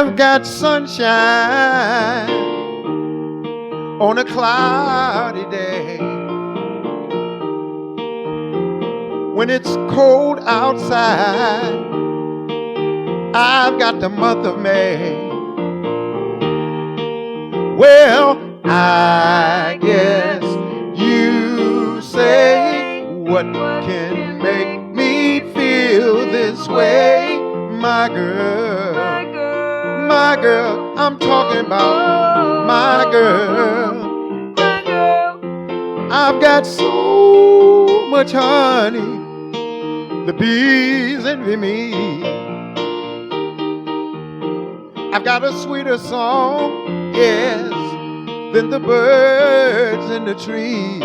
I've got sunshine on a cloudy day. When it's cold outside, I've got the month of May. Well, I guess you say, what can make me feel this way? My girl, my girl, I'm talking about my girl. I've got so much honey, the bees envy me. I've got a sweeter song, yes, than the birds in the trees.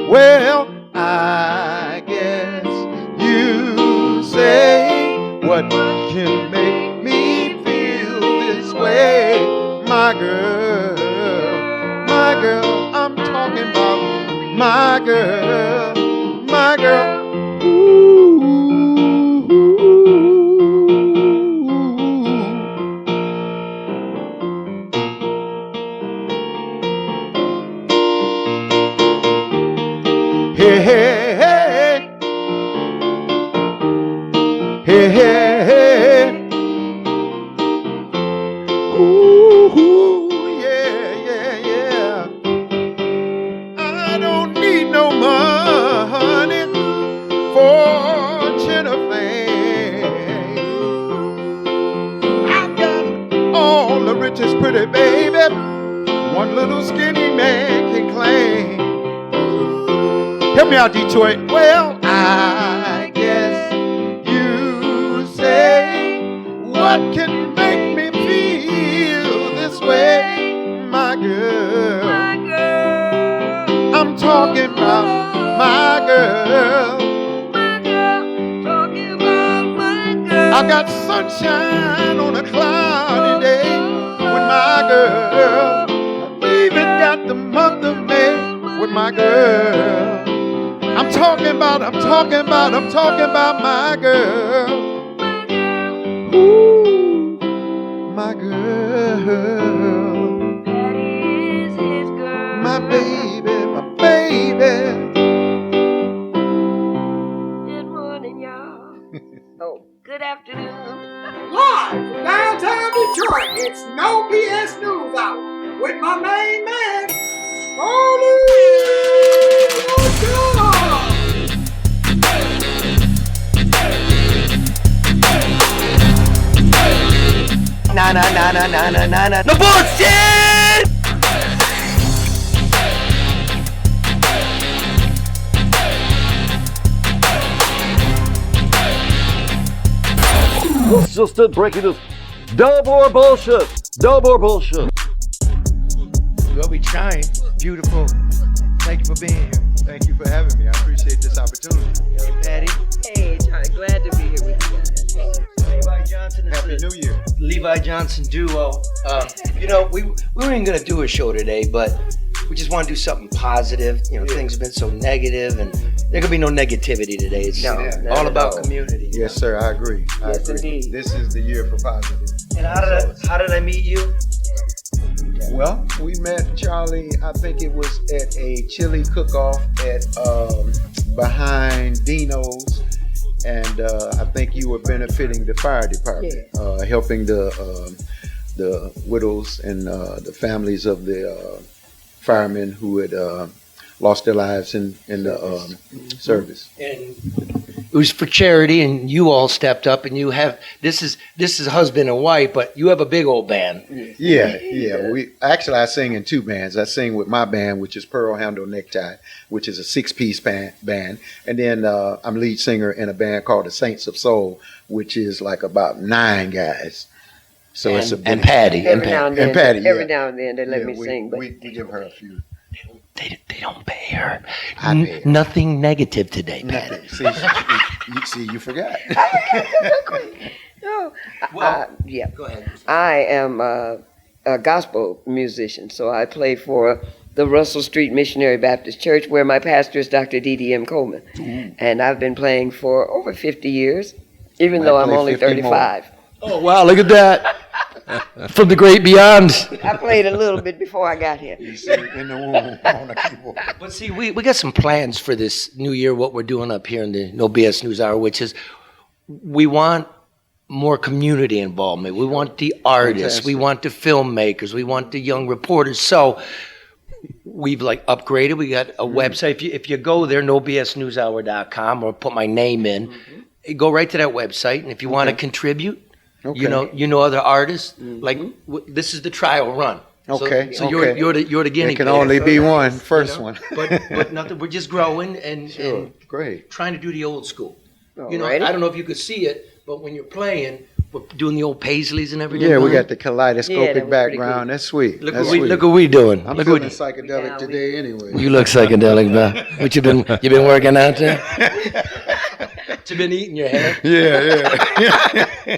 Well, I guess you say, what can make me feel this way? My girl, I'm talking about my girl, my girl. Hey, hey, hey. Hey, hey, hey. Ooh, yeah, yeah, yeah. I don't need no money for Jennifer. I've got all the richest pretty baby one little skinny man can claim. Help me out, Detroit. Well, I guess you say, what can make me feel this way? My girl, I'm talking about my girl. I got sunshine on a cloudy day with my girl. I even got the month of May with my girl. I'm talking about my girl. Ooh, my girl. That is his girl. My baby, my baby. Good morning, y'all. Oh, good afternoon. Live from downtown Detroit, it's No BS News Hour with my main man, Smalley. No bullshit! It's just it breaking news. No more bullshit. No more bullshit. Well, we trying. Beautiful. Thank you for being here. Thank you for having me. I appreciate this opportunity. Hey, Patty. Hey, Johnny, glad to be here with you guys. Levi Johnson. Happy New Year. Levi Johnson duo. We weren't even gonna do a show today, but we just want to do something positive. Things have been so negative, and there could be no negativity today. It's all about community. Yes, sir. I agree. Yes, indeed. This is the year for positive. And how did I meet you? Well, we met Charlie, I think it was at a chili cook-off at behind Dino's, and I think you were benefiting the fire department, helping the widows and the families of the firemen who had lost their lives in the service. And it was for charity, and you all stepped up, and you have this is husband and wife, but you have a big old band. Yeah. I sing in two bands. I sing with my band, which is Pearl Handle Necktie, which is a 6-piece band, and then I'm lead singer in a band called the Saints of Soul, which is like about 9 guys. So it's a big, and Patty Every now and then, Patty, now and then they let me sing, but we give her a few. They don't pay her. I pay her. Nothing negative today, Patty. See, you forgot. no. Well, Yeah. Go ahead. I am a gospel musician, so I play for the Russell Street Missionary Baptist Church, where my pastor is Dr. D.D.M. Coleman. And I've been playing for over 50 years, even though I'm only 35. Oh, wow, look at that. From the great beyond. I played a little bit before I got here. You see, in the womb on the keyboard. But see, we got some plans for this new year, what we're doing up here in the No BS News Hour, which is we want more community involvement. We want the artists. We want the filmmakers. We want the young reporters. So we've like upgraded. We got a website. If you go there, nobsnewshour.com, or put my name in, go right to that website. And if you want to contribute, you know other artists. Like this is the trial run. Okay. So you're the guinea It can pig. only be one, first one. but nothing. We're just growing and Great. trying to do the old school. Alrighty. I don't know if you could see it, but when you're playing, we're doing the old Paisleys and everything. Yeah, we got the kaleidoscopic Yeah, that was pretty background. That's sweet. Look That's what sweet. we doing. I'm Look feeling what psychedelic today anyway. you look psychedelic, man. What you been working out there? You been eating your hair? Yeah.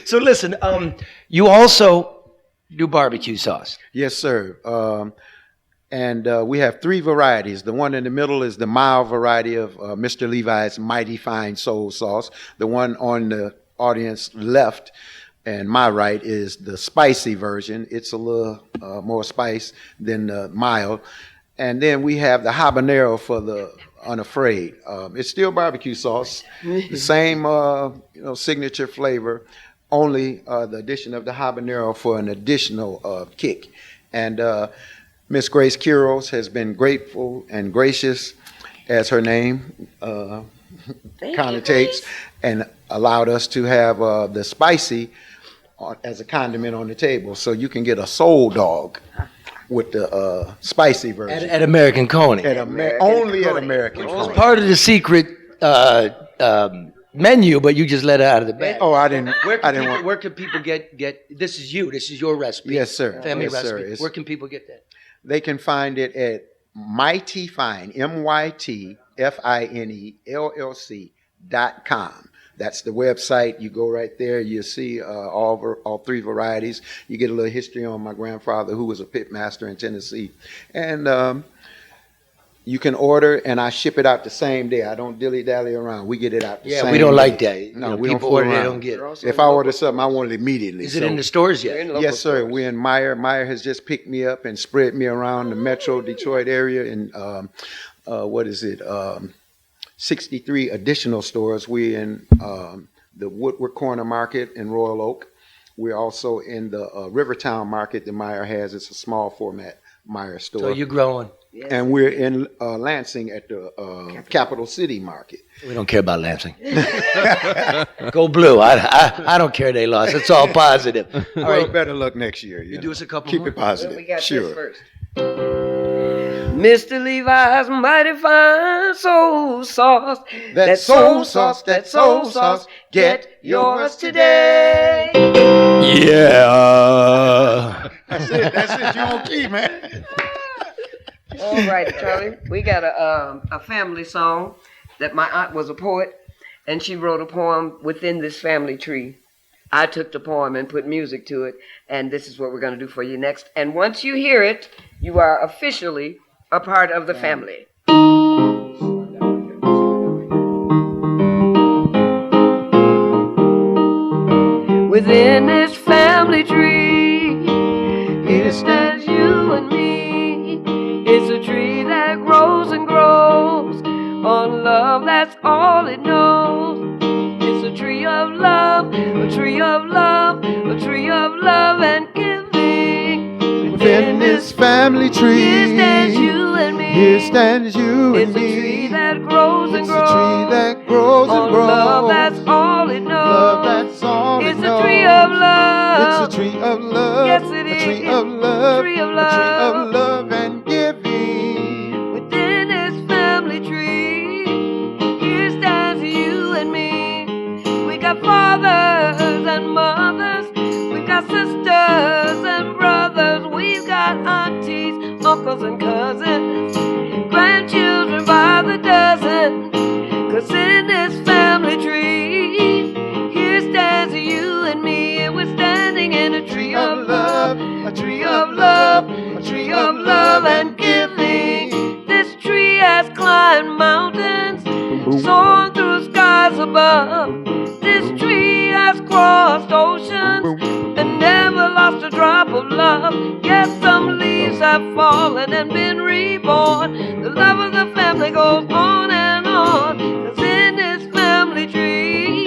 So listen, you also do barbecue sauce. Yes, sir. And we have 3 varieties. The one in the middle is the mild variety of Mr. Levi's Mighty Fine Soul Sauce. The one on the audience left and my right is the spicy version. It's a little more spice than the mild. And then we have the habanero for the unafraid. It's still barbecue sauce, the same signature flavor, only the addition of the habanero for an additional kick. And Miss Grace Quiros has been grateful and gracious, as her name connotates, and allowed us to have the spicy as a condiment on the table. So you can get a soul dog with the spicy version. At American Coney. Only at American It was Coney. part of the secret menu, but you just let it out of the bag. Oh, I didn't Where want. can people get this is your recipe. Yes, sir. Family Yes, sir. recipe. It's- Where can people get that? They can find it at Mighty Fine, MyTFinellC.com. That's the website. You go right there. You see all 3 varieties. You get a little history on my grandfather, who was a pit master in Tennessee. And you can order, and I ship it out the same day. I don't dilly-dally around. We get it out the same day. We don't like that. No, we we don't people fool order, they around. don't get it. If I order something, I want it immediately. Is it in the stores yet? Yes, sir. We're in Meyer. Meyer has just picked me up and spread me around the metro Detroit area in, 63 additional stores. We're in the Woodward Corner Market in Royal Oak. We're also in the Rivertown Market that Meyer has. It's a small format Meyer store. So you're growing. And we're in Lansing at the Capital City Market. We don't care about Lansing. Go blue. I don't care they lost. It's all positive. All Well, right. better luck next year. You You know. do us a couple Keep more? it positive. We got Sure. this first. Mr. Levi's Mighty Fine Soul Sauce. That soul sauce, that soul sauce, get yours today. Yeah. That's it. You on key, man. All right, Charlie. We got a family song that my aunt was a poet, and she wrote a poem within this family tree. I took the poem and put music to it, and this is what we're going to do for you next. And once you hear it, you are officially a part of the family. Within this family tree, here stands you and me. It's a tree that grows and grows on love, that's all it knows. It's a tree of love, a tree of love, a tree of love and giving. Within this family tree, here stands you and me. Here stands you It's and a me. tree that grows and It's grows a tree that grows and on grows. love, that's all it knows. Love, that's all It's it a knows. tree of love. It's a tree of love. Yes, it a tree is. of love. Tree of A tree love. of love and giving. Within this family tree, here stands you and me. We got fathers and mothers, we got sisters and brothers, we've got aunties, uncles and cousins, grandchildren by the dozen. 'Cause in this family tree, here stands you and me, and we're standing in a tree of love, a tree of love, a tree of love and giving. This tree has climbed mountains, soared through skies above. This tree has crossed oceans. fallen and been reborn. The love of the family goes on and on. 'Cause in this family tree,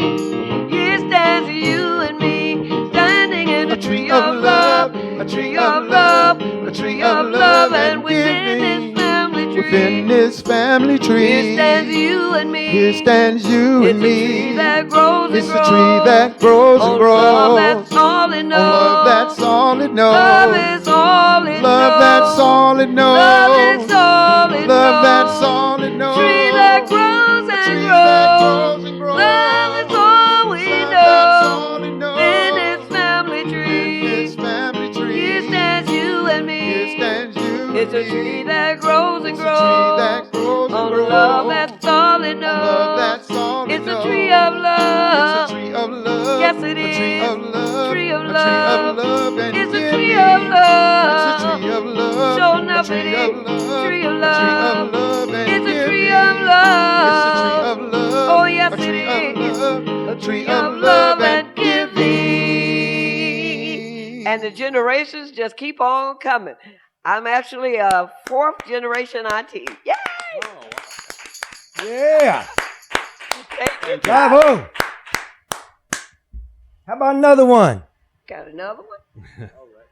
here stands you and me, standing in a tree of love, a tree of love, a tree of love. And within this family tree, Within this family tree, here stands you and me. here stands you and It's a me. tree that grows and It's grows. a tree that grows and Oh, grows. love, that's all it knows. Oh, love, that's all it knows. Love is all it knows. Love, that's all it knows. Love is all it Love, knows. that's all it knows. Tree that grows A and tree grows. that grows and grows. Love is all we Love, know. that's all it knows. In this family tree, In this family tree, here stands you and me. here stands you It's a and me. tree that grows and It's grows. a tree that grows and Oh, grows. love, that's all it knows. Love, that's all it It's knows. a tree of love. It's a tree of love. Yes, it A tree is. of love. Tree of A tree love. of love. And It's a give tree me. of love. It's a tree of love. Sure A enough tree it of is. love. Tree of A tree love. of love. And It's a give tree me. of love. It's a tree of love. Oh, yes, a tree it of is. love. A tree of love and giving. And the generations just keep on coming. I'm actually a 4th generation auntie. Yay! Yeah. Thank you. Bravo. How about another one? Got another one? All right.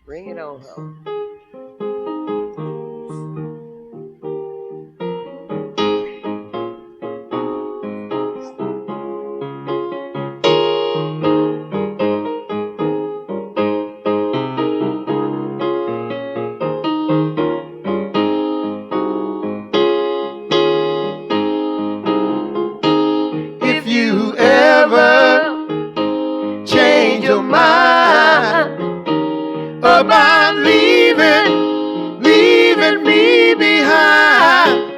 Bring it on home. If you ever change your mind about leaving me behind,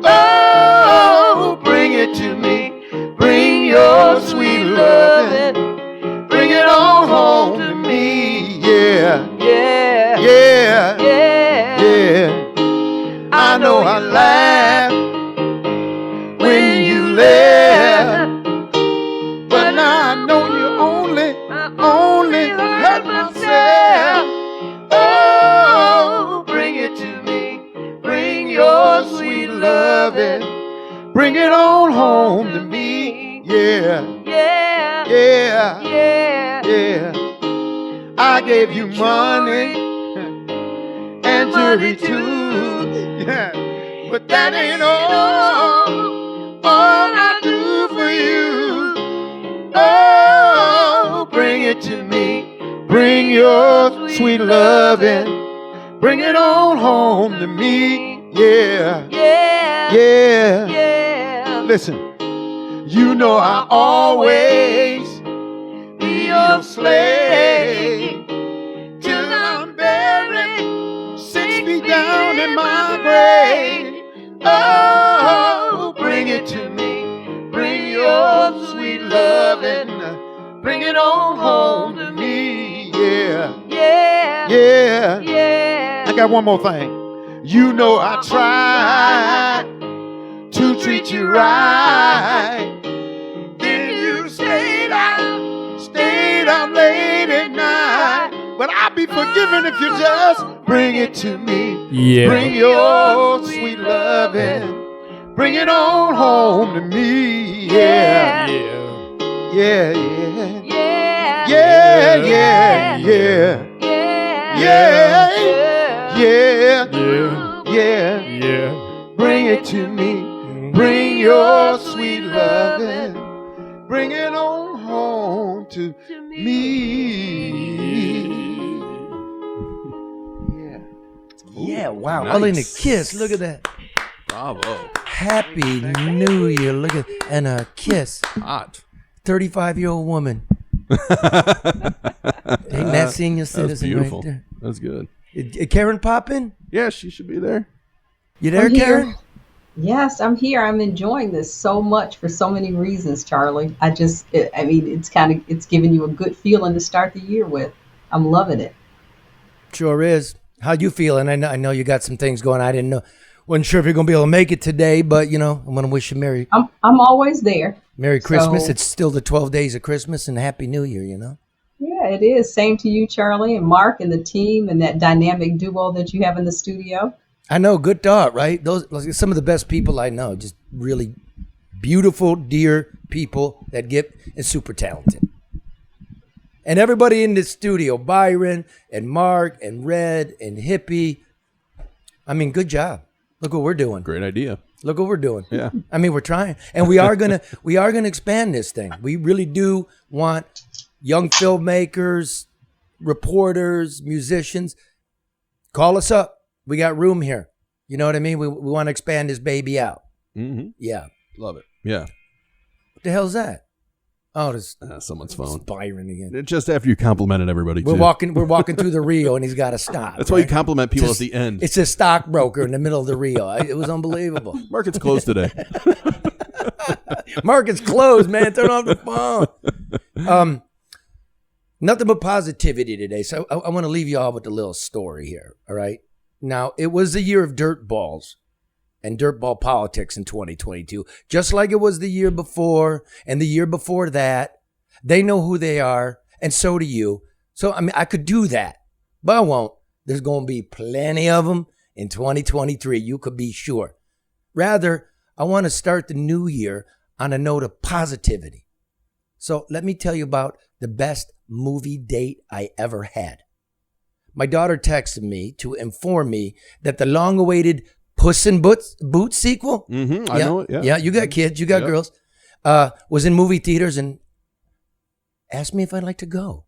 oh, bring it to me. Bring your sweet loving. Bring it on home to me. Yeah, Yeah. yeah, Yeah. yeah. I know I laughed when you left, but now I know you only hurt myself. Oh, bring it to me. Bring your sweet loving. Bring it on home to me. Yeah, Yeah. yeah, Yeah. yeah. I gave you money and jewelry too. Yeah, but that ain't all I do for you. Oh, bring it to me. Bring your sweet loving. Bring it on home to me. Yeah, Yeah. yeah. Yeah. Listen, you know I always be your slave till I'm buried 6 feet down in my grave. Oh, bring it to me. Bring your sweet loving. Bring it on home to me. Yeah, Yeah. yeah. Yeah. I got one more thing. You know I try to treat you right. Then you stayed out late at night. But I'll be forgiven if you just bring it to me. Yeah. Bring your sweet loving. Bring it on home to me. Yeah, yeah, yeah. Yeah. Yeah, yeah, yeah. Yeah. Yeah, yeah, yeah. Bring it to me. Bring your sweet loving. Bring it on home to me. Yeah. Yeah, wow. Nice. Other than a kiss, look at that. Bravo. Happy New Year. Look at, and a kiss. Hot. 35-year-old woman. Ain't that senior That's citizen beautiful. right there? That's good. Karen poppin'? Yeah, she should be there. You there, I'm here. Karen? Yes, I'm here. I'm enjoying this so much for so many reasons, Charlie. It's giving you a good feeling to start the year with. I'm loving it. Sure is. How you feeling? I know you got some things going. I didn't know. Wasn't sure if you're gonna be able to make it today, but you know, I'm gonna wish you Merry I'm always there. Christmas. So- It's still the 12 days of Christmas and Happy New Year, you know? Yeah, Yeah, it is. Same to you, Charlie, and Mark, and the team, and that dynamic duo that you have in the studio. I know, good thought, right? Those like, some of the best people I know, just really beautiful, dear people that get and super talented. And everybody in this studio, Byron and Mark and Red and Hippie. I mean, good job. Look what we're doing. Great idea. Look what we're doing. Yeah. I mean, we're trying, and we are gonna expand this thing. We really do want young filmmakers, reporters, musicians. Call us up. We got room here. You know what I mean? We want to expand this baby out. Mm-hmm. Yeah. Love it. Yeah. What the hell's that? Oh, this Someone's phone. Byron again. Just after you complimented everybody, We're too. walking through the Rio, and he's got to stop. That's why you compliment people at the end. It's a stockbroker in the middle of the Rio. It was unbelievable. Market's closed today. Market's closed, man. Turn off the phone. Nothing but positivity today. So I want to leave you all with a little story here. All right. Now, it was the year of dirt balls and dirtball politics in 2022, just like it was the year before and the year before that. They know who they are, and so do you. So, I mean, I could do that, but I won't. There's going to be plenty of them in 2023. You could be sure. Rather, I want to start the new year on a note of positivity. So let me tell you about the best movie date I ever had. My daughter texted me to inform me that the long-awaited Puss in Boots sequel. Mm-hmm. I know it. Yeah. Yeah, you got kids, you got girls. Was in movie theaters and asked me if I'd like to go.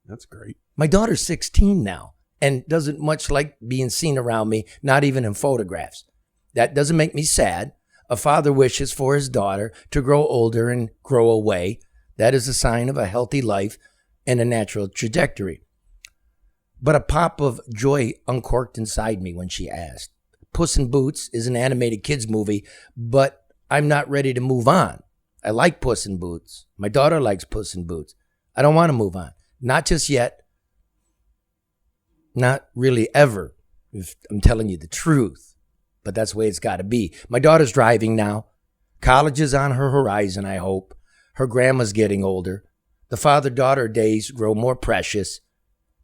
That's great. My daughter's 16 now and doesn't much like being seen around me, not even in photographs. That doesn't make me sad. A father wishes for his daughter to grow older and grow away. That is a sign of a healthy life and a natural trajectory. But a pop of joy uncorked inside me when she asked. Puss in Boots is an animated kids movie, but I'm not ready to move on. I like Puss in Boots. My daughter likes Puss in Boots. I don't want to move on. Not just yet. Not really ever, if I'm telling you the truth. But that's the way it's got to be. My daughter's driving now. College is on her horizon, I hope. Her grandma's getting older. The father-daughter days grow more precious.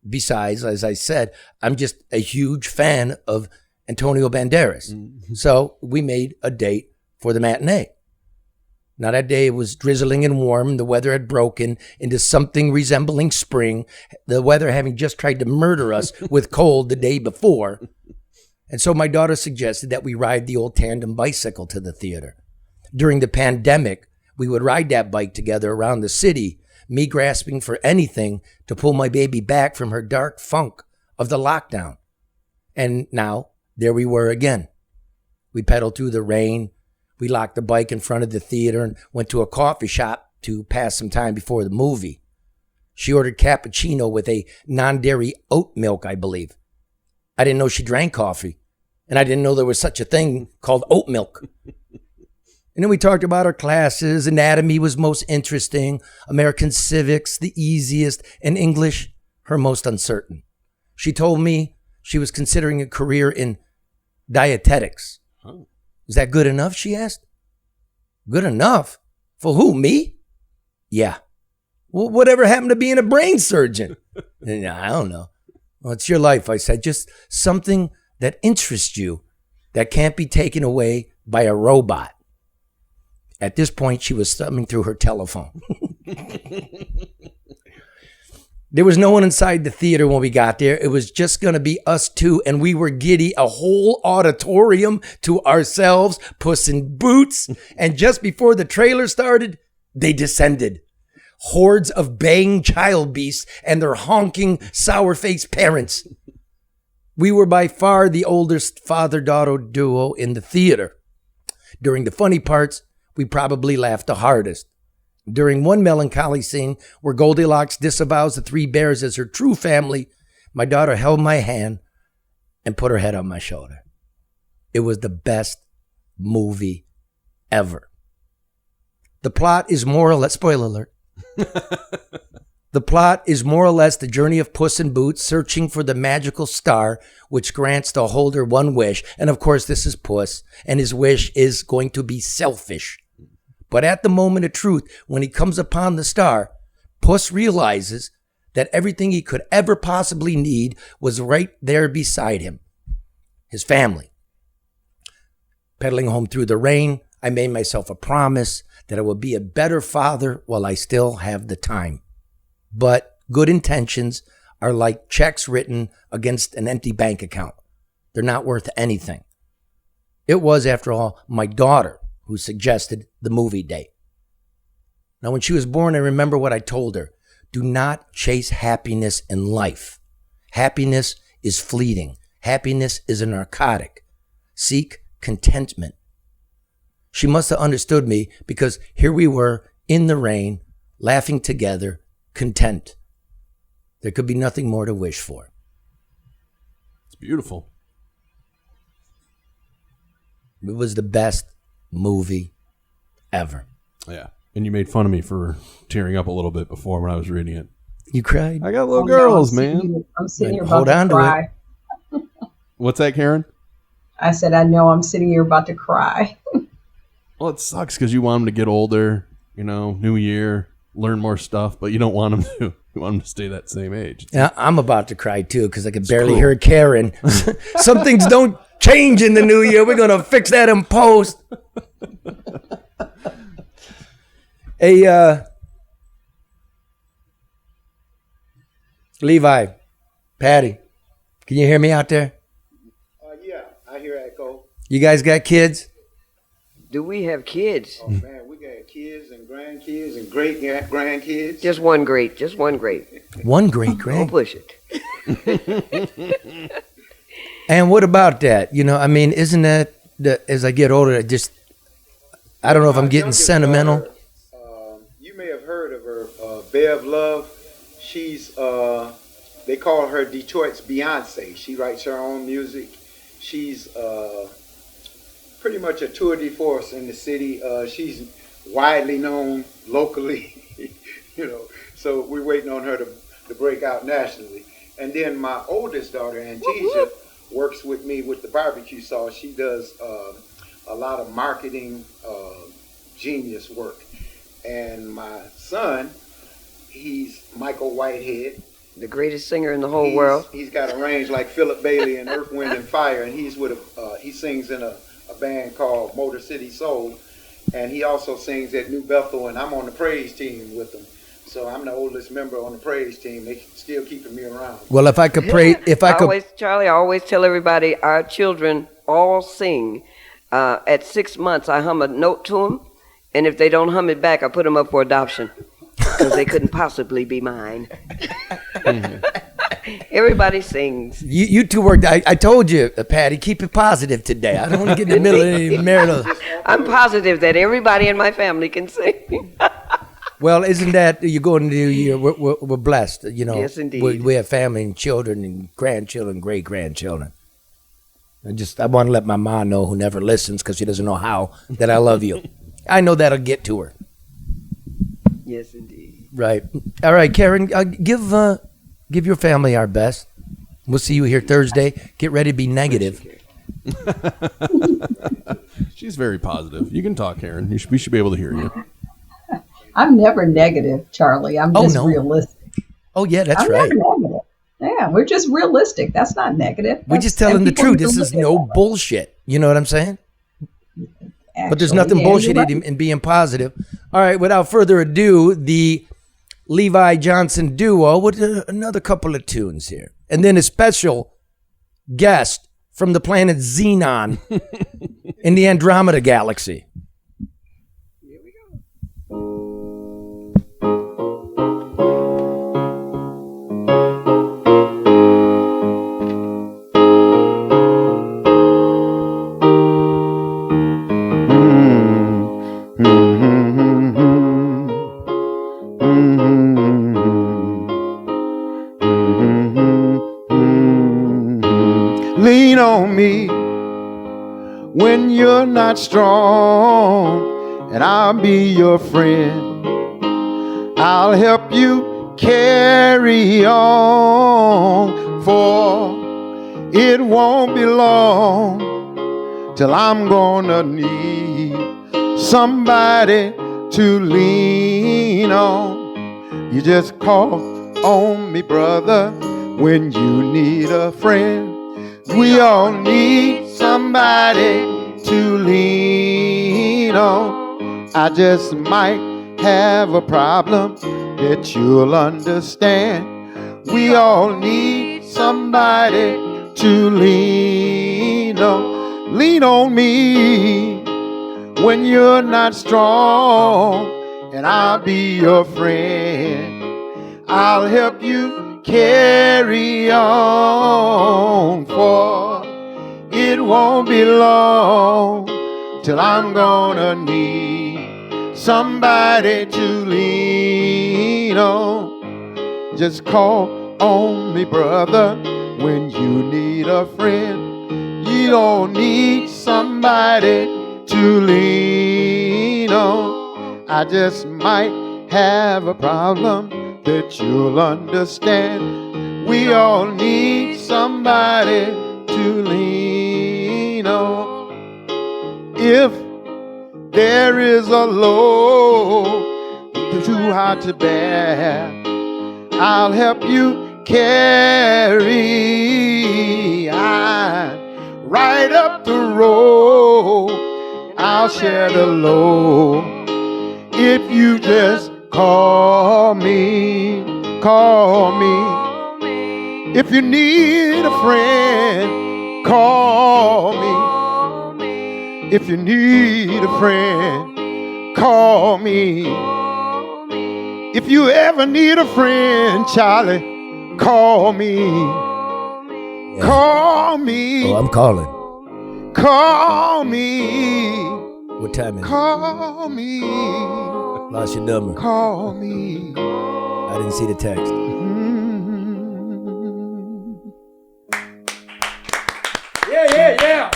Besides, as I said, I'm just a huge fan of Antonio Banderas. Mm-hmm. So we made a date for the matinee. Now that day it was drizzling and warm. The weather had broken into something resembling spring. The weather having just tried to murder us with cold the day before. And so my daughter suggested that we ride the old tandem bicycle to the theater. During the pandemic, we would ride that bike together around the city, me grasping for anything to pull my baby back from her dark funk of the lockdown. And now, there we were again. We pedaled through the rain. We locked the bike in front of the theater and went to a coffee shop to pass some time before the movie. She ordered cappuccino with a non-dairy oat milk, I believe. I didn't know she drank coffee, and I didn't know there was such a thing called oat milk. And then we talked about our classes. Anatomy was most interesting, American civics the easiest, and English her most uncertain. She told me she was considering a career in dietetics. Oh. Is that good enough, she asked? Good enough? For who, me? Yeah. Well, whatever happened to being a brain surgeon? I don't know. Well, it's your life, I said. Just something that interests you that can't be taken away by a robot. At this point, she was thumbing through her telephone. There was no one inside the theater when we got there. It was just going to be us two, and we were giddy, a whole auditorium to ourselves, Puss in Boots. And just before the trailer started, they descended. Hordes of baying child beasts and their honking, sour-faced parents. We were by far the oldest father-daughter duo in the theater. During the funny parts, we probably laughed the hardest. During one melancholy scene where Goldilocks disavows the three bears as her true family, my daughter held my hand and put her head on my shoulder. It was the best movie ever. The plot is more or less, spoiler alert. The plot is more or less the journey of Puss in Boots searching for the magical star which grants the holder one wish. And of course, this is Puss, and his wish is going to be selfish. But at the moment of truth, when he comes upon the star, Puss realizes that everything he could ever possibly need was right there beside him. His family. Pedaling home through the rain, I made myself a promise that I would be a better father while I still have the time. But good intentions are like checks written against an empty bank account. They're not worth anything. It was, after all, my daughter who suggested the movie date. Now, when she was born, I remember what I told her. Do not chase happiness in life. Happiness is fleeting. Happiness is a narcotic. Seek contentment. She must have understood me because here we were in the rain, laughing together, content. There could be nothing more to wish for. It's beautiful. It was the best movie ever. Yeah. And you made fun of me for tearing up a little bit before when I was reading it. You cried? I got little girls, man. I'm sitting here Hold about on to to cry. What's that, Karen? I said, I know I'm sitting here about to cry. Well, it sucks because you want them to get older, new year, learn more stuff, but you don't want them to. You want them to stay that same age. Yeah, I'm about to cry too because I could barely hear Karen. Some things don't change in the new year. We're going to fix that in post. Hey, Levi, Patty, can you hear me out there? Yeah, I hear Echo. You guys got kids? Do we have kids? Oh man, we got kids and grandkids and great grandkids. Just one great. One great Don't grand. push it. And what about that? Isn't that as I get older, I don't know if I'm getting sentimental. Daughter, you may have heard of her, Bev Love. She's, they call her Detroit's Beyonce. She writes her own music. She's pretty much a tour de force in the city. She's widely known locally, so we're waiting on her to break out nationally. And then my oldest daughter, Antasia, works with me with the barbecue sauce. She does a lot of marketing genius work. And my son, he's Michael Whitehead. The greatest singer in the whole world. He's got a range like Philip Bailey and Earth, Wind and Fire, and he's with he sings in a band called Motor City Soul, and he also sings at New Bethel, and I'm on the praise team with him. So I'm the oldest member on the praise team. They still keeping me around. Well, if I could pray, Charlie, I always tell everybody our children all sing. At 6 months, I hum a note to them, and if they don't hum it back, I put them up for adoption because they couldn't possibly be mine. Everybody sings. You two worked. I told you, Patty, keep it positive today. I don't want to get in the middle of any marital. I'm positive that everybody in my family can sing. Well, isn't that you go into the new year? We're blessed, Yes, indeed. We have family and children and grandchildren, great grandchildren. I want to let my mom know, who never listens because she doesn't know how, that I love you. I know that'll get to her. Yes, indeed. Right. All right, Karen, give your family our best. We'll see you here Thursday. Get ready to be negative. She's very positive. You can talk, Karen. We should be able to hear you. I'm never negative, Charlie. I'm just realistic. Oh, yeah, that's I'm right. never negative. Yeah, we're just realistic. That's not negative. We're just telling the truth. This is no bullshit. You know what I'm saying? Actually, but there's nothing bullshit in being positive. All right, without further ado, the Levi Johnson duo with another couple of tunes here. And then a special guest from the planet Xenon in the Andromeda Galaxy. Here we go. Lean on me when you're not strong, and I'll be your friend. I'll help you carry on, for it won't be long till I'm gonna need somebody to lean on. You just call on me, brother, when you need a friend. We all need somebody to lean on. I just might have a problem that you'll understand. We all need somebody to lean on. Lean on me when you're not strong, and I'll be your friend. I'll help you carry on, for it won't be long till I'm gonna need somebody to lean on. Just call on me, brother, when you need a friend. You don't need somebody to lean on. I just might have a problem that you'll understand. We all need somebody to lean on. If there is a load too hard to bear, I'll help you carry. I'm right up the road, I'll share the load. If you just call me, call me. If you need a friend, call me. If you need a friend, call me. If you ever need a friend, Charlie, call me. Yeah. Call me. Oh, I'm calling. Call me. What time is it? Call me. Lost your number. Call me. I didn't see the text. Yeah.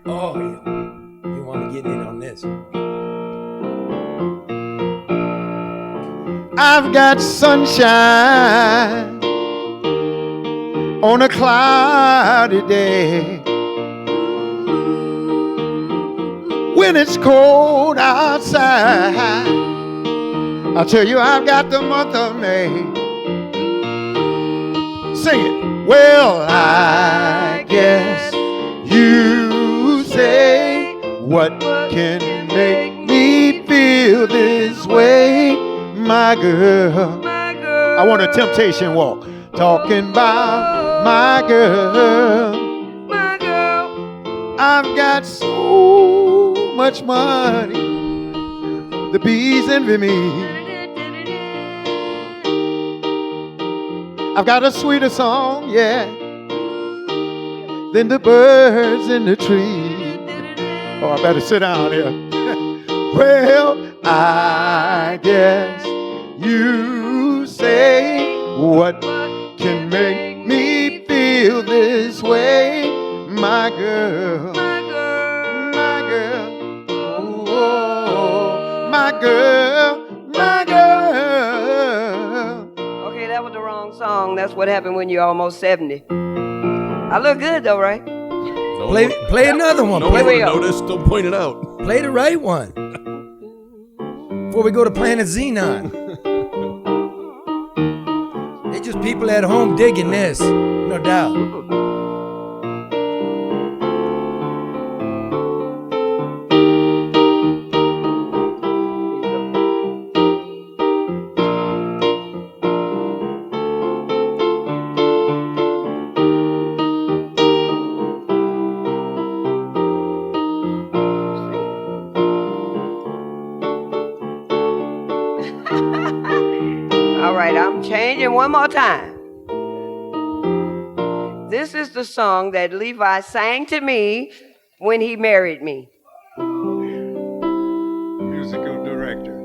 Oh, yeah. You want to get in on this? I've got sunshine on a cloudy day. When it's cold outside, I'll tell you I've got the month of May. Sing it. Well, I guess you say, what can make me feel this way, my girl? I want a temptation walk. Talking about my girl. I've got so much money, the bees envy me. I've got a sweeter song, yeah, than the birds in the tree. Oh, I better sit down here. Well, I guess you say, what can make me feel this way, my girl? My girl, oh, my girl, my girl. Okay, that was the wrong song. That's what happened when you're almost 70. I look good though, right? Play another one. No one would notice. Don't point it out. Play the right one before we go to Planet Xenon. They just people at home digging this, no doubt. All right, I'm changing one more time. This is the song that Levi sang to me when he married me. Musical director.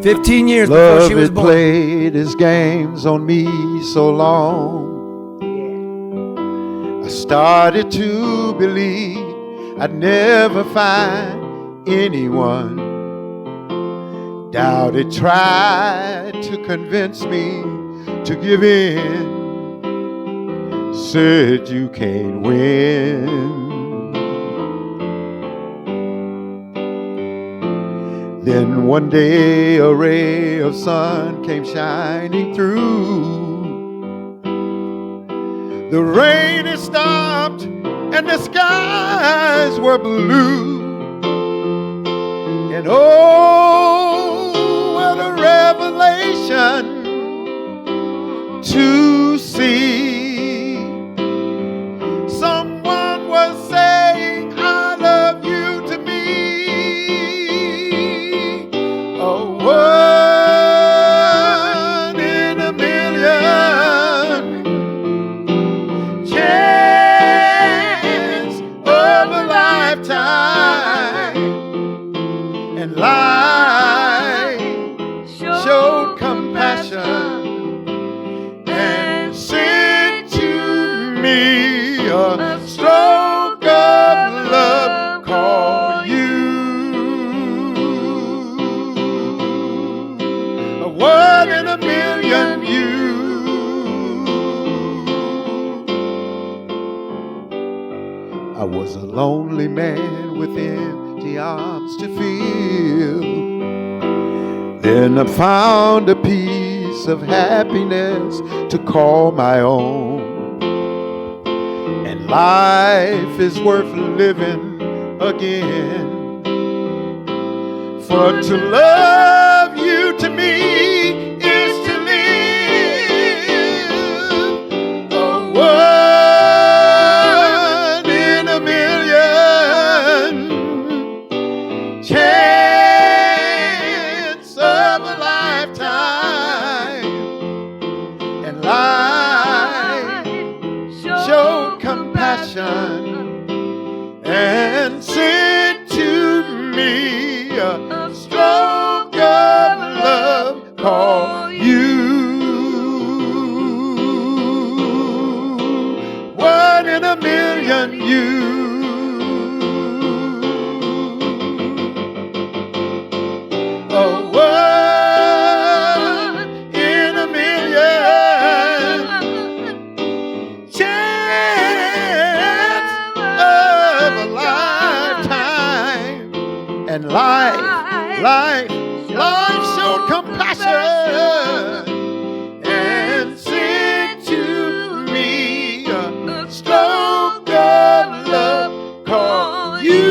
15 years before she was Love born. had played his games on me so long. I started to believe I'd never find anyone. Doubt it tried to convince me to give in. Said you can't win. Then one day a ray of sun came shining through. The rain had stopped and the skies were blue. And oh, what a revelation to see. Someone was saying, I love you to me. A one in a million chance of a lifetime. And life showed compassion and sent to me a stroke of love called you. A one in a million you. I was a lonely man with empty arms to fill. Then I found a piece of happiness to call my own. And life is worth living again. For to love you to me is to live. A one in a million chance of a lifetime. And life showed compassion and sent to me a stroke of love called you. One in a million you. A one in a million chance of a lifetime. And life showed compassion and sent to me a stroke of love called you.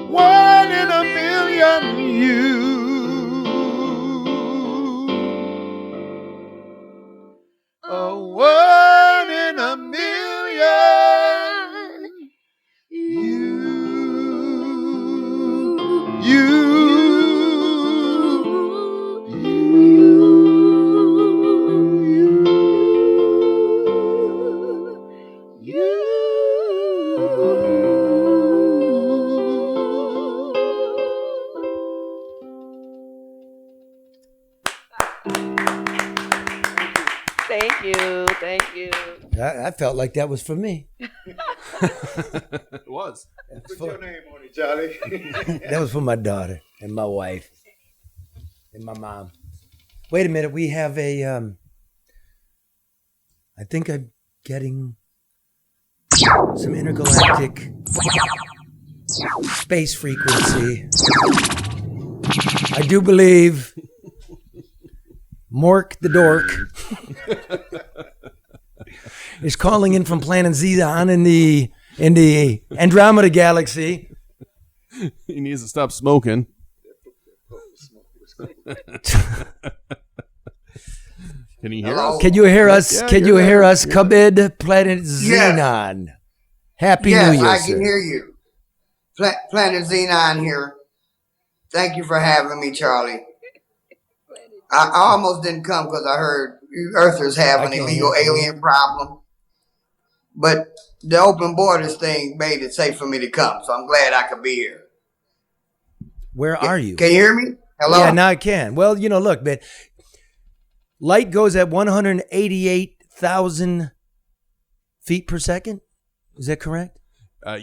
One in a million you. A one in a million you. Thank you. Thank you. I felt like that was for me. It was. Put your name on it, Charlie. That was for my daughter and my wife and my mom. Wait a minute. We have a, I think I'm getting some intergalactic space frequency. I do believe Mork the Dork is calling in from planet Xenon in the Andromeda Galaxy. He needs to stop smoking. Can you hear us? Can you hear us? Yeah, Can you're you hear there. us? Kabid, planet Xenon. Happy Yes, New Year, I sir. can hear you. Planet Xenon here. Thank you for having me, Charlie. I almost didn't come because I heard you Earthers have I an can't illegal hear you. alien problem. But the open borders thing made it safe for me to come, so I'm glad I could be here. Where are you? Can you hear me? Hello? Yeah, now I can. Well, look, man. Light goes at 188,000 feet per second. Is that correct?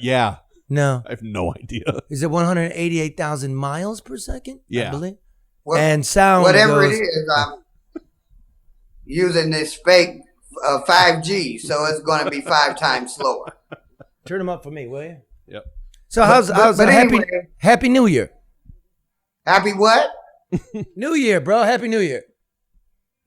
Yeah. No. I have no idea. Is it 188,000 miles per second? Yeah. I believe. Well, And sound whatever goes, it is, I'm using this fake 5G, so it's going to be 5 times slower. Turn them up for me, will you? Yep. So how's happy New Year? Happy what? New Year, bro. Happy New Year.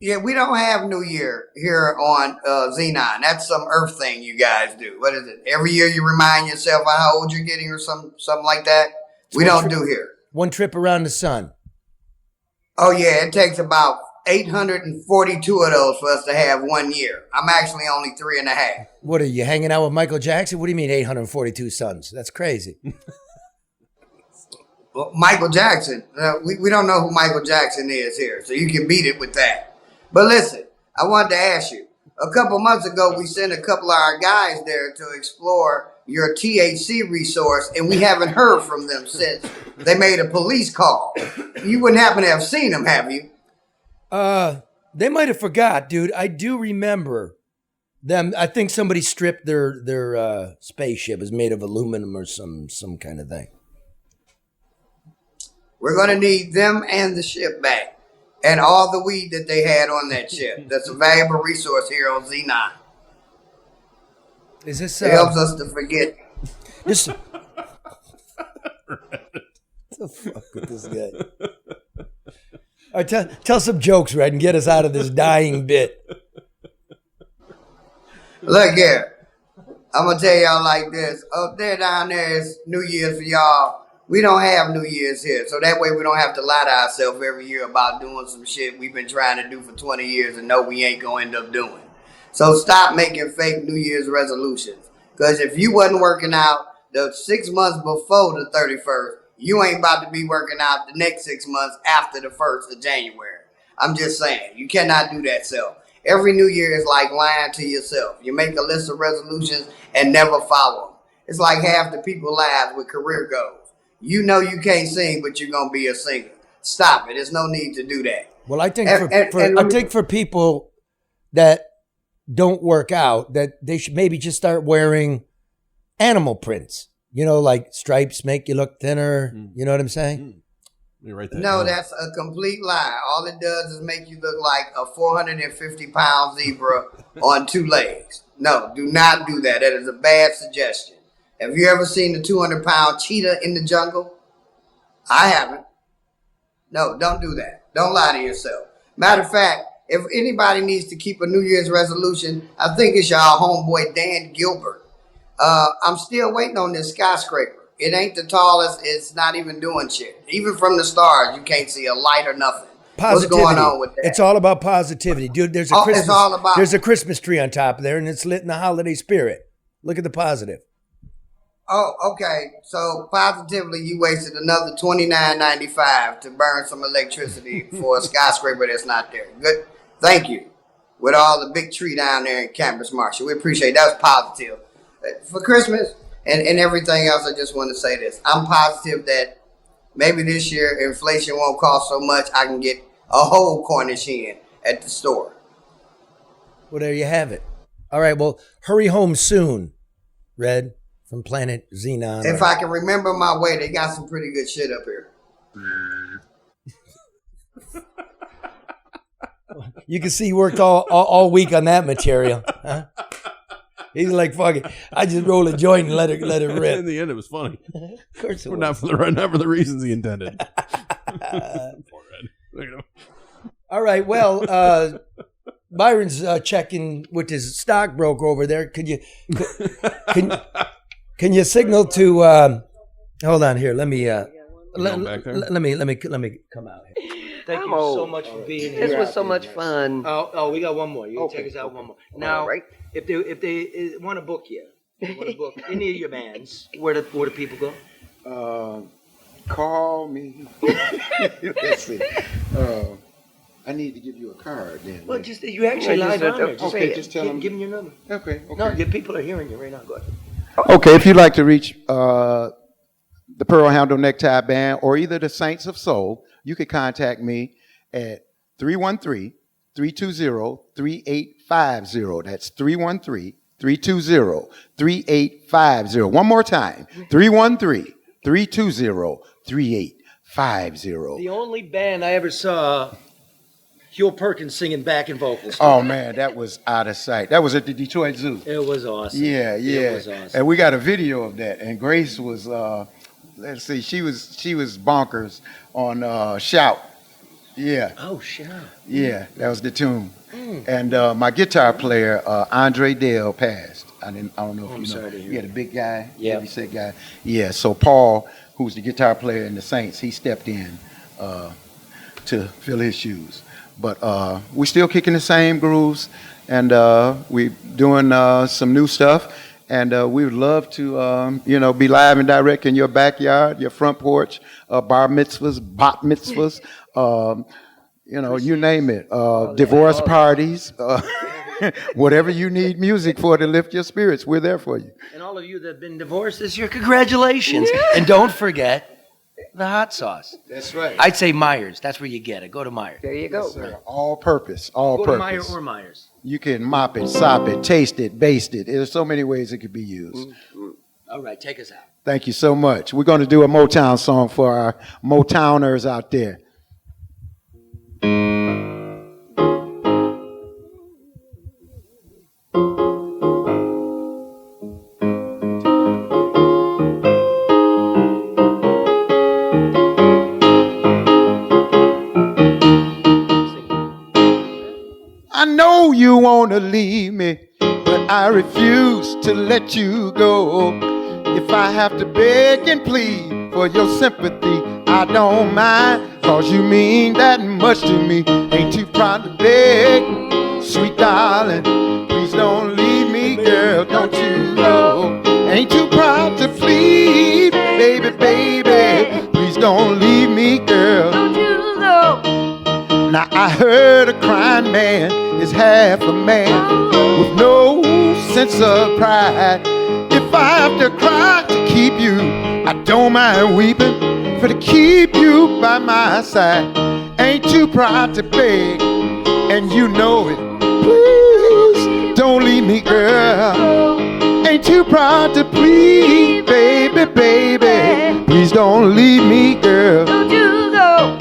Yeah, we don't have New Year here on Xenon. That's some Earth thing you guys do. What is it? Every year you remind yourself of how old you're getting or something like that? We don't do here. One trip around the sun. Oh, yeah, it takes about 842 of those for us to have 1 year. I'm actually only 3.5. What are you, hanging out with Michael Jackson? What do you mean 842 suns? That's crazy. Well, Michael Jackson, we don't know who Michael Jackson is here, so you can beat it with that. But listen, I wanted to ask you. A couple months ago, we sent a couple of our guys there to explore your THC resource, and we haven't heard from them since they made a police call. You wouldn't happen to have seen them, have you? They might have forgot, dude. I do remember them. I think somebody stripped their spaceship. It was made of aluminum or some kind of thing. We're going to need them and the ship back. And all the weed that they had on that ship. That's a valuable resource here on Z9. Is this? It helps us to forget. This. What the fuck with this guy? All right, tell some jokes, Red, and get us out of this dying bit. Look here. I'm going to tell y'all like this. Up there down there is New Year's for y'all. We don't have New Year's here, so that way we don't have to lie to ourselves every year about doing some shit we've been trying to do for 20 years and know we ain't going to end up doing. So stop making fake New Year's resolutions. Because if you wasn't working out the 6 months before the 31st, you ain't about to be working out the next 6 months after the 1st of January. I'm just saying, you cannot do that, self. Every New Year is like lying to yourself. You make a list of resolutions and never follow them. It's like half the people lives with career goals. You know you can't sing, but you're gonna be a singer. Stop it. There's no need to do that. Well, I think for people that don't work out, that they should maybe just start wearing animal prints. You know, like stripes make you look thinner. You know what I'm saying? You're right there. No, that's a complete lie. All it does is make you look like a 450-pound zebra on 2 legs. No, do not do that. That is a bad suggestion. Have you ever seen a 200-pound cheetah in the jungle? I haven't. No, don't do that. Don't lie to yourself. Matter of fact, if anybody needs to keep a New Year's resolution, I think it's your homeboy Dan Gilbert. I'm still waiting on this skyscraper. It ain't the tallest. It's not even doing shit. Even from the stars, you can't see a light or nothing. Positivity. What's going on with that? It's all about positivity, dude. There's a Christmas tree on top there, and it's lit in the holiday spirit. Look at the positive. Oh, okay. So positively, you wasted another $29.95 to burn some electricity for a skyscraper that's not there. Good. Thank you. With all the big tree down there in Campus Marshall, we appreciate it. That was positive. For Christmas and everything else, I just want to say this. I'm positive that maybe this year inflation won't cost so much. I can get a whole Cornish hen at the store. Well, there you have it. All right. Well, hurry home soon, Red. From Planet Xenon. If I can remember my way, they got some pretty good shit up here. You can see he worked all week on that material. Huh? He's like, fuck it. I just roll a joint and let it rip. In the end, it was funny. Of course it was. Not for the reasons he intended. Poor Ed. All right. Well, Byron's checking with his stockbroker over there. Can you signal to? Hold on here. Let me. Let me come out here. Thank you so much for being here. This was so much fun. Oh, we got one more. You take us out one more. Now, if they want to book you, want to book any of your bands, where do people go? Call me. Let's see. I need to give you a card then. Well, just you actually live on there. Just tell them. Give them your number. Okay. No, your people are hearing you right now. Go ahead. Okay, if you'd like to reach the Pearl Handle Necktie Band or either the Saints of Soul, you could contact me at 313-320-3850. That's 313-320-3850. One more time, 313-320-3850. The only band I ever saw Huel Perkins singing backing vocals. Oh man, that was out of sight. That was at the Detroit Zoo. It was awesome. Yeah, yeah. It was awesome. And we got a video of that. And Grace was, let's see, she was bonkers on Shout. Yeah. Oh, Shout. Yeah, that was the tune. And my guitar player, Andre Dale, passed. I don't know if you know. Sorry to hear He had a big guy, Yeah. heavy set guy. Yeah. So Paul, who's the guitar player in the Saints, he stepped in to fill his shoes. But we're still kicking the same grooves, and we're doing some new stuff. And we would love to, be live and direct in your backyard, your front porch, bar mitzvahs, bat mitzvahs, you name it, divorce parties, whatever you need music for to lift your spirits, we're there for you. And all of you that have been divorced this year, congratulations. And don't forget the hot sauce. That's right. I'd say Myers. That's where you get it. Go to Myers. There you go. Yes, sir. All purpose, all Go purpose. to Myers or Myers. You can mop it, sop it, taste it, baste it. There's so many ways it could be used. All right, take us out. Thank you so much. We're going to do a Motown song for our Motowners out there. I know you want to leave me, but I refuse to let you go. If I have to beg and plead for your sympathy, I don't mind, cause you mean that much to me. Ain't too proud to beg, sweet darling, please don't leave me, girl, don't you know. Ain't too proud to plead, baby, baby, please don't leave me, girl. Don't you know? Now I heard a crying man is half a man with no sense of pride. If I have to cry to keep you, I don't mind weeping for to keep you by my side. Ain't too proud to beg, and you know it. Please don't leave me, girl. Ain't too proud to plead, baby, baby. Please don't leave me, girl. Don't you know?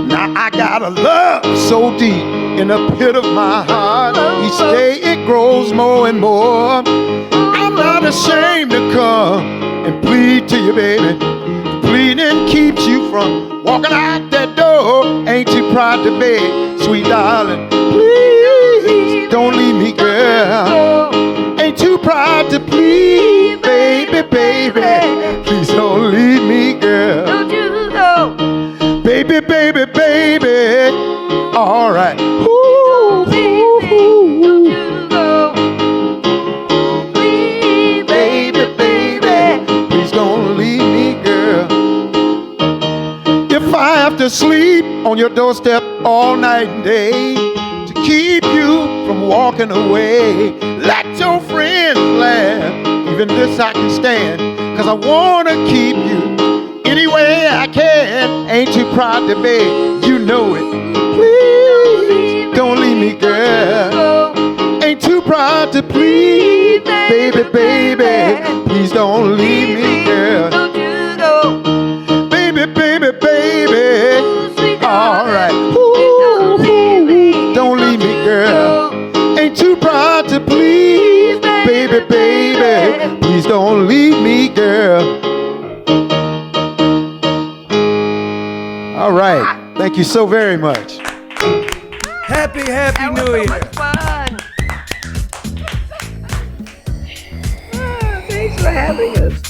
Now I got a love so deep in the pit of my heart. Each day it grows more and more. I'm not ashamed to come and plead to you, baby. Pleading keeps you from walking out that door. Ain't too proud to beg, sweet darling. Please don't leave me, girl. Ain't too proud to plead, baby, baby. Please don't leave me, girl. Don't you know? Baby, baby, baby. All right. Ooh, Don't you know? Please, baby, baby. Please don't leave me, girl. If I have to sleep on your doorstep all night and day to keep you from walking away, let your friends laugh. Even this I can stand, cause I wanna keep you any way I can. Ain't too proud to beg, you know it. Please don't leave me, girl. Ain't too proud to plead, baby, baby. Please don't leave me, girl. Don't you know? Baby, baby, baby. All right. Don't leave me. Don't leave me, girl. Ain't too proud to please, baby, baby. Please don't leave me, girl. All right. Thank you so very much. Happy That was New so Year. much fun. Thanks for having us.